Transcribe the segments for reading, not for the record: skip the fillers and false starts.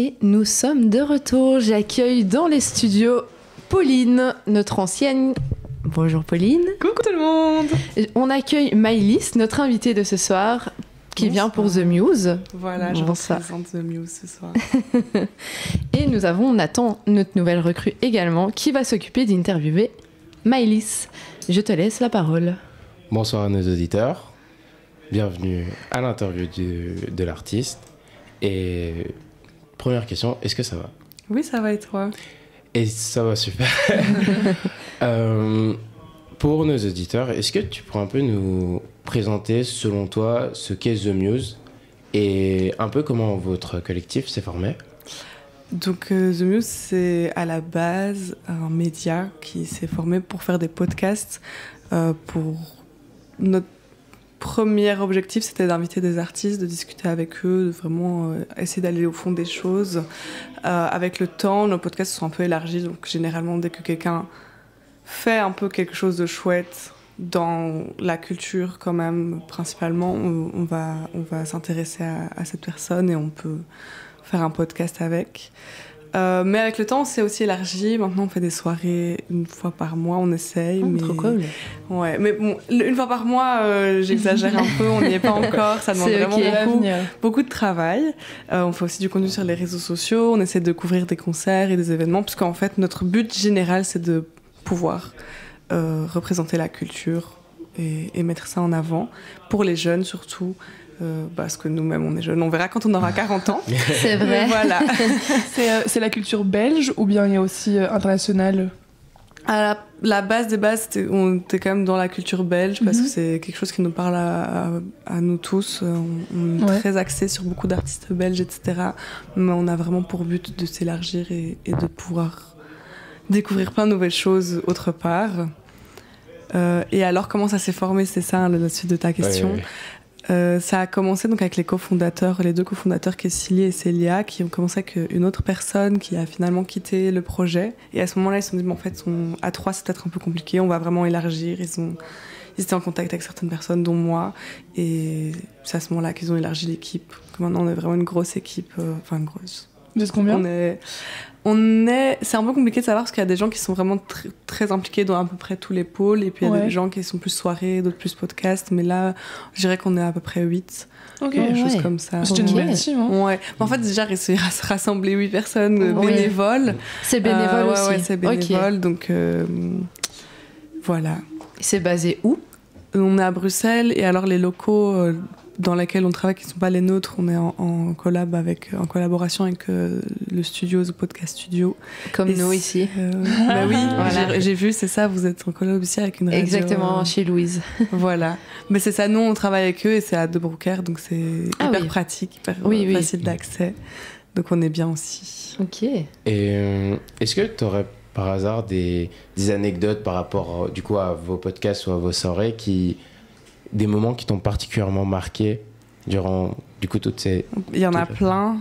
Et nous sommes de retour. J'accueille dans les studios Pauline, notre ancienne. Bonjour Pauline. Coucou tout le monde. On accueille Maëlys, notre invitée de ce soir, qui vient pour The Muse. Voilà, je représente The Muse ce soir. Et nous avons Nathan, notre nouvelle recrue également, qui va s'occuper d'interviewer Maëlys. Je te laisse la parole. Bonsoir à nos auditeurs. Bienvenue à l'interview de l'artiste. Et première question, est-ce que ça va ? Oui, ça va et toi ? Et ça va super. Pour nos auditeurs, est-ce que tu pourrais un peu nous présenter, selon toi, ce qu'est The Muse et un peu comment votre collectif s'est formé ? Donc The Muse, c'est à la base un média qui s'est formé pour faire des podcasts. Pour notre premier objectif, c'était d'inviter des artistes, de discuter avec eux, de vraiment essayer d'aller au fond des choses. Avec le temps, nos podcasts se sont un peu élargis. Donc généralement, dès que quelqu'un fait un peu quelque chose de chouette dans la culture quand même, principalement, on va s'intéresser à cette personne et on peut faire un podcast avec. Mais avec le temps, on s'est aussi élargi. Maintenant, on fait des soirées une fois par mois, on essaye. Mais... Trop cool. Ouais, mais bon, une fois par mois, j'exagère un peu, on n'y est pas encore. Ça demande vraiment beaucoup de travail. On fait aussi du contenu sur les réseaux sociaux. On essaie de couvrir des concerts et des événements, puisqu'en fait, notre but général, c'est de pouvoir représenter la culture et mettre ça en avant, pour les jeunes surtout. Parce que nous-mêmes on est jeunes, on verra quand on aura 40 ans. C'est vrai. Voilà. C'est la culture belge ou bien il y a aussi internationale ? À la base des bases, on était quand même dans la culture belge parce que c'est quelque chose qui nous parle à nous tous. On est très axé sur beaucoup d'artistes belges, etc. Mais on a vraiment pour but de s'élargir et de pouvoir découvrir plein de nouvelles choses autre part. Et alors, comment ça s'est formé ? C'est ça la suite de ta question. Ouais. Ça a commencé donc avec les deux cofondateurs Kessili et Célia, qui ont commencé avec une autre personne qui a finalement quitté le projet. Et à ce moment-là, ils se sont dit, en fait, à 3, c'est peut-être un peu compliqué, on va vraiment élargir. Ils étaient en contact avec certaines personnes, dont moi. Et c'est à ce moment-là qu'ils ont élargi l'équipe. Maintenant, on est vraiment une grosse équipe. Enfin, grosse. Vous êtes combien ? C'est un peu compliqué de savoir parce qu'il y a des gens qui sont vraiment très impliqués dans à peu près tous les pôles et puis il y a des gens qui sont plus soirées, d'autres plus podcasts, mais là je dirais qu'on est à peu près 8. Quelque chose comme ça. C'est une belle team, hein. Ouais. En fait, déjà réussir à se rassembler 8 personnes bénévoles. C'est bénévole aussi. Ouais, c'est bénévole, donc voilà. C'est basé où ? On est à Bruxelles et alors les locaux dans lesquels on travaille, qui ne sont pas les nôtres, on est en collaboration avec le studio, The Podcast Studio. Comme nous ici. Bah oui, voilà. j'ai vu, c'est ça, vous êtes en collab aussi avec une radio. Exactement, chez Louise. Voilà. Mais c'est ça, nous on travaille avec eux et c'est à De Broekère, donc c'est hyper pratique, hyper facile d'accès. Donc on est bien aussi. Ok. Et est-ce que tu aurais par hasard des anecdotes par rapport du coup, à vos podcasts ou à vos soirées des moments qui t'ont particulièrement marqué durant du coup toutes ces... Il y en a plein.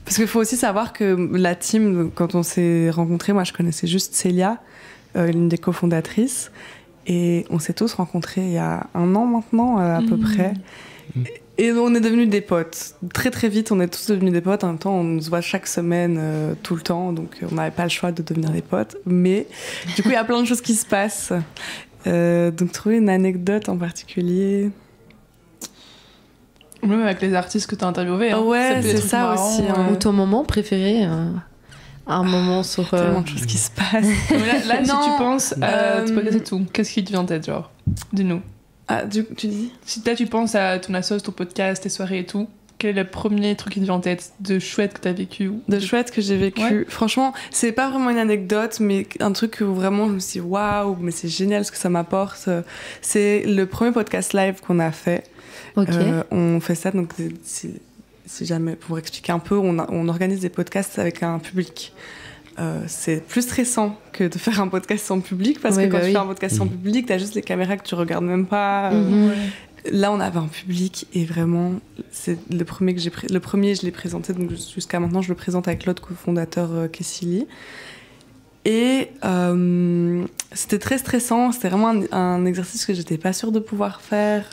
Parce qu'il faut aussi savoir que la team, quand on s'est rencontrés, moi je connaissais juste Célia, l'une des cofondatrices, et on s'est tous rencontrés il y a 1 an maintenant à peu près. Et on est devenus des potes. Très très vite, on est tous devenus des potes. En même temps, on se voit chaque semaine, tout le temps, donc on n'avait pas le choix de devenir des potes. Mais du coup, il y a plein de choses qui se passent. Donc trouver une anecdote en particulier. Même avec les artistes que tu as interviewés. Hein. Ouais, c'est ça marrants, aussi. Ou ton moment préféré un moment sur... Tellement de choses qui se passent. Là si tu penses, tu peux casser tout. Qu'est-ce qui te vient en tête, genre ? Dis-nous. Ah, tu dis ? Si là tu penses à ton assos, ton podcast, tes soirées et tout, quel est le premier truc qui te vient en tête de chouette que t'as vécu De chouette que j'ai vécu. Ouais. Franchement, c'est pas vraiment une anecdote, mais un truc où vraiment je me suis dit waouh, mais c'est génial ce que ça m'apporte. C'est le premier podcast live qu'on a fait. On fait ça, donc si jamais, pour expliquer un peu, on organise des podcasts avec un public. C'est plus stressant que de faire un podcast sans public, parce que quand tu fais un podcast sans public, t'as juste les caméras que tu regardes même pas. Là, on avait un public et vraiment, c'est le premier je l'ai présenté, donc jusqu'à maintenant, je le présente avec l'autre cofondateur Kessili. Et c'était très stressant, c'était vraiment un exercice que j'étais pas sûre de pouvoir faire.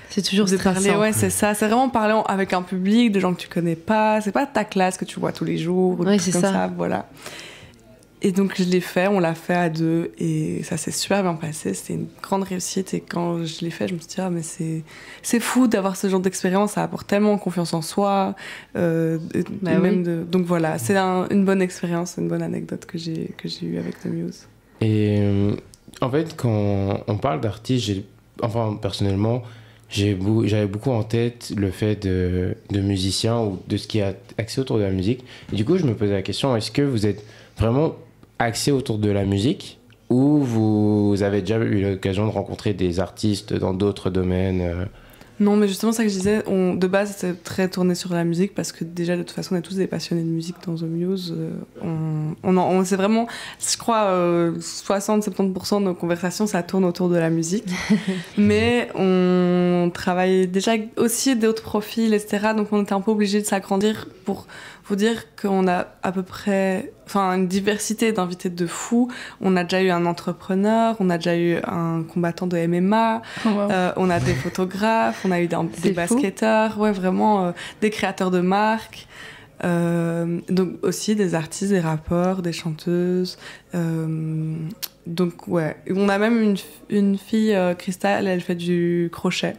C'est toujours de stressant. parler, ouais, c'est ça. C'est vraiment parler avec un public, de gens que tu connais pas. C'est pas ta classe que tu vois tous les jours. Ou Ouais, des trucs c'est comme ça. voilà. Et donc je l'ai fait, on l'a fait à 2 et ça s'est super bien passé. C'était une grande réussite et quand je l'ai fait, je me suis dit mais c'est fou d'avoir ce genre d'expérience. Ça apporte tellement confiance en soi. Donc voilà, c'est une bonne expérience, une bonne anecdote que j'ai eue avec The Muse. Et en fait, quand on parle d'artistes, personnellement, j'avais beaucoup en tête le fait de musiciens ou de ce qui est axé autour de la musique. Et du coup, je me posais la question, est-ce que vous êtes vraiment axé autour de la musique ou vous avez déjà eu l'occasion de rencontrer des artistes dans d'autres domaines Non, mais justement, ça que je disais, de base, c'était très tourné sur la musique parce que déjà, de toute façon, on est tous des passionnés de musique dans The Muse. C'est vraiment, je crois, 60-70% de nos conversations, ça tourne autour de la musique. Mais on travaille déjà aussi d'autres profils, etc. Donc, on était un peu obligés de s'agrandir pour vous dire qu'on a à peu près une diversité d'invités de fous. On a déjà eu un entrepreneur, on a déjà eu un combattant de MMA, on a des photographes, on a eu des basketteurs, ouais, vraiment des créateurs de marques. Donc aussi des artistes, des rappeurs, des chanteuses. Donc ouais, on a même une fille, Christelle, elle fait du crochet.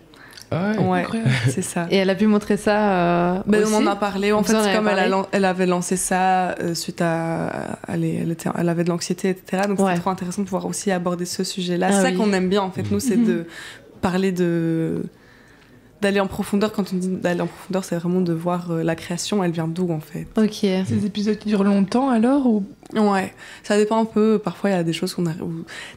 Ah ouais, c'est ça. Et elle a pu montrer ça aussi. On en a parlé. En fait, c'est comme elle avait lancé ça suite à... Elle avait de l'anxiété, etc. Donc c'était trop intéressant de pouvoir aussi aborder ce sujet-là. C'est ça qu'on aime bien, en fait. Nous, c'est de parler d'aller en profondeur. Quand on dit d'aller en profondeur, c'est vraiment de voir la création, elle vient d'où, en fait. Ok. Ces épisodes qui durent longtemps, alors ou... Ouais, ça dépend un peu. Parfois, il y a des choses qu'on a...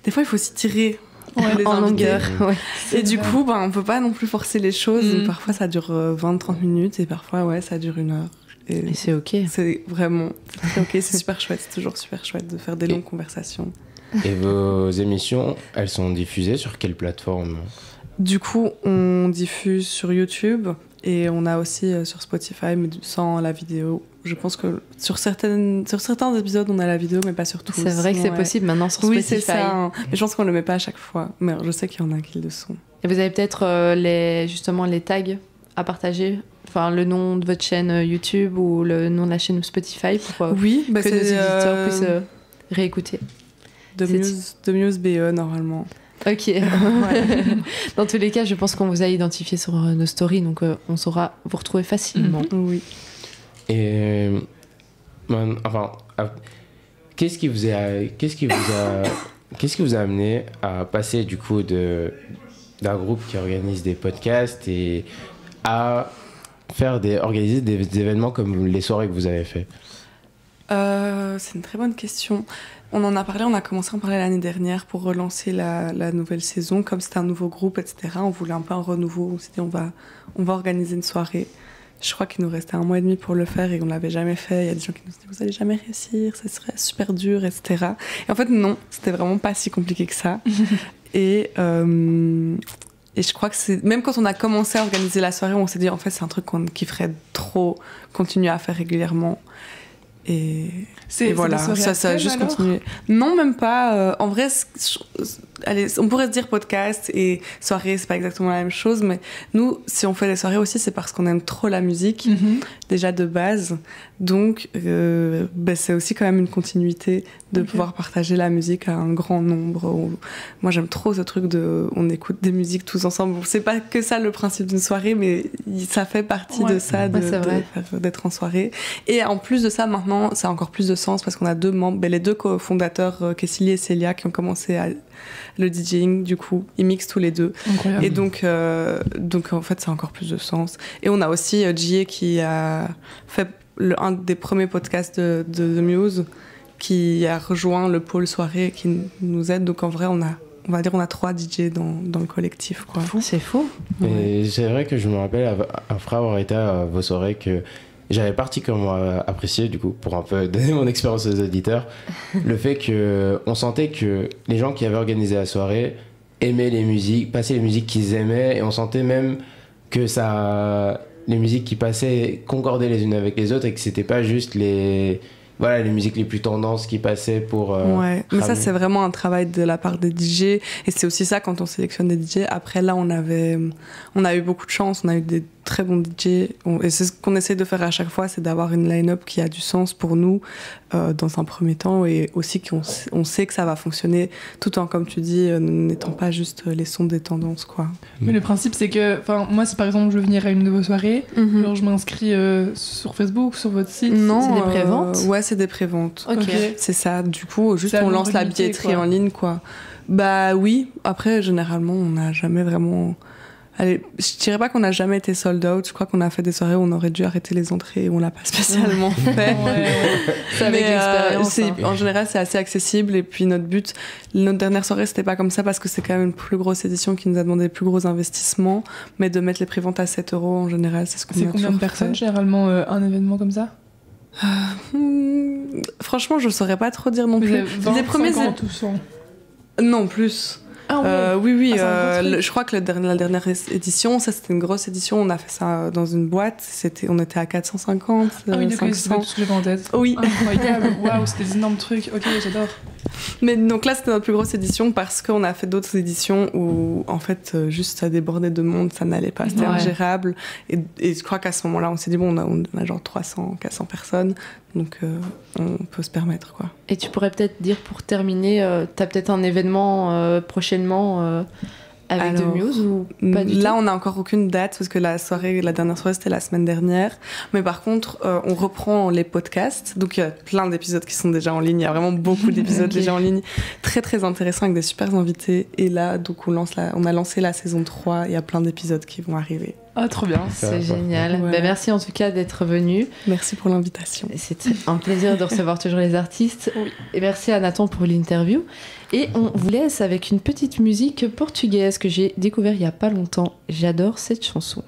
Des fois, il faut s'y tirer. Ouais, en longueur. Ouais. Et du coup, on peut pas non plus forcer les choses. Parfois, ça dure 20-30 minutes et parfois, ça dure 1 heure. Et c'est ok. C'est vraiment ok, c'est super chouette. C'est toujours super chouette de faire des longues conversations. Et vos émissions, elles sont diffusées sur quelle plateforme ? Du coup, on diffuse sur YouTube et on a aussi sur Spotify, mais sans la vidéo. Je pense que sur certains épisodes, on a la vidéo, mais pas sur tous. C'est vrai que c'est possible maintenant sur Spotify. Oui, c'est ça. Mais je pense qu'on le met pas à chaque fois. Mais je sais qu'il y en a qui le sont. Et vous avez peut-être justement les tags à partager, le nom de votre chaîne YouTube ou le nom de la chaîne Spotify pour que nos auditeurs puissent réécouter. The Muse BE normalement. Ok. Dans tous les cas, je pense qu'on vous a identifié sur nos stories, donc on saura vous retrouver facilement. Oui. Et qu'est-ce qui vous a amené à passer du coup d'un groupe qui organise des podcasts et à organiser des événements comme les soirées que vous avez fait? C'est une très bonne question. On en a parlé, on a commencé à en parler l'année dernière pour relancer la nouvelle saison. Comme c'était un nouveau groupe, etc., on voulait un peu un renouveau. On s'est dit on va organiser une soirée. Je crois qu'il nous restait 1 mois et demi pour le faire et on l'avait jamais fait. Il y a des gens qui nous disent vous allez jamais réussir, ça serait super dur, etc. Et en fait non, c'était vraiment pas si compliqué que ça. Et je crois que c'est même quand on a commencé à organiser la soirée, on s'est dit en fait c'est un truc qu'on kifferait trop continuer à faire régulièrement. Et voilà, ça a juste continué. Non, même pas. En vrai, on pourrait se dire podcast et soirée, c'est pas exactement la même chose, mais nous, si on fait des soirées aussi, c'est parce qu'on aime trop la musique, déjà de base. Donc, c'est aussi quand même une continuité de pouvoir partager la musique à un grand nombre. Moi, j'aime trop ce truc on écoute des musiques tous ensemble. C'est pas que ça le principe d'une soirée, mais ça fait partie de ça, d'être en soirée. Et en plus de ça, maintenant, ça a encore plus de sens parce qu'on a 2 membres, les 2 cofondateurs, Kessili et Célia, qui ont commencé le DJing, du coup, ils mixent tous les 2. Incroyable. Et donc en fait, ça a encore plus de sens. Et on a aussi Jie qui a fait un des premiers podcasts de The Muse, qui a rejoint le pôle soirée, qui nous aide. Donc en vrai, on va dire on a 3 DJ dans le collectif, quoi. C'est faux. Et c'est vrai que je me rappelle après avoir été à vos soirées que j'avais particulièrement apprécié, du coup, pour un peu donner mon expérience aux auditeurs, le fait qu'on sentait que les gens qui avaient organisé la soirée aimaient les musiques, passaient les musiques qu'ils aimaient, et on sentait même que les musiques qui passaient concordaient les unes avec les autres et que c'était pas juste voilà, les musiques les plus tendances qui passaient pour... ouais, mais ça, c'est vraiment un travail de la part des DJ. Et c'est aussi ça, quand on sélectionne des DJ. Après, là, on a eu beaucoup de chance. On a eu des très bons DJ. Et c'est ce qu'on essaie de faire à chaque fois, c'est d'avoir une line-up qui a du sens pour nous dans un premier temps. Et aussi qu'on sait que ça va fonctionner tout en, comme tu dis, n'étant pas juste les sons des tendances, quoi. Mais le principe, c'est que... Moi, si par exemple, je veux venir à une de vos soirées, alors je m'inscris sur Facebook, sur votre site. Non, c'est des préventes. Ouais, c'est des préventes. Ok. C'est ça. Du coup, juste on lance la billetterie en ligne, quoi. Bah oui. Après, généralement, on n'a jamais vraiment... Allez, je dirais pas qu'on n'a jamais été sold out. Je crois qu'on a fait des soirées où on aurait dû arrêter les entrées et on l'a pas spécialement fait. C'est avec l'expérience. En général, c'est assez accessible. Et puis notre dernière soirée, c'était pas comme ça parce que c'est quand même une plus grosse édition qui nous a demandé plus gros investissements. Mais de mettre les préventes à 7 € en général, c'est ce qu'on a toujours fait. C'est combien de personnes généralement un événement comme ça? Franchement, je saurais pas trop dire non plus. 20, les premiers 50 ou 100? Non, plus. Ah ouais. Oui, je crois que la dernière édition, ça c'était une grosse édition, on a fait ça dans une boîte, on était à 450, Ah oui, 500. c'est tout ce que j'avais en tête. Oui. Incroyable, waouh, c'était des énormes trucs, ok, j'adore. Mais donc là, c'était notre plus grosse édition parce qu'on a fait d'autres éditions où, en fait, juste ça débordait de monde, ça n'allait pas, c'était ingérable. Et je crois qu'à ce moment-là, on s'est dit, bon, on a genre 300, 400 personnes, donc on peut se permettre, quoi. Et tu pourrais peut-être dire, pour terminer, t'as peut-être un événement prochainement avec The Muse ou pas du tout? Là, on n'a encore aucune date parce que la dernière soirée, c'était la semaine dernière. Mais par contre, on reprend les podcasts. Donc, il y a plein d'épisodes qui sont déjà en ligne. Il y a vraiment beaucoup d'épisodes déjà en ligne. Très, très intéressants avec des super invités. Et là, donc, on a lancé la saison 3. Il y a plein d'épisodes qui vont arriver. Ah, trop bien. C'est génial. Ouais. Merci en tout cas d'être venu. Merci pour l'invitation. C'est un plaisir de recevoir toujours les artistes. Oui. Et merci à Nathan pour l'interview. Et on vous laisse avec une petite musique portugaise que j'ai découvert il n'y a pas longtemps. J'adore cette chanson.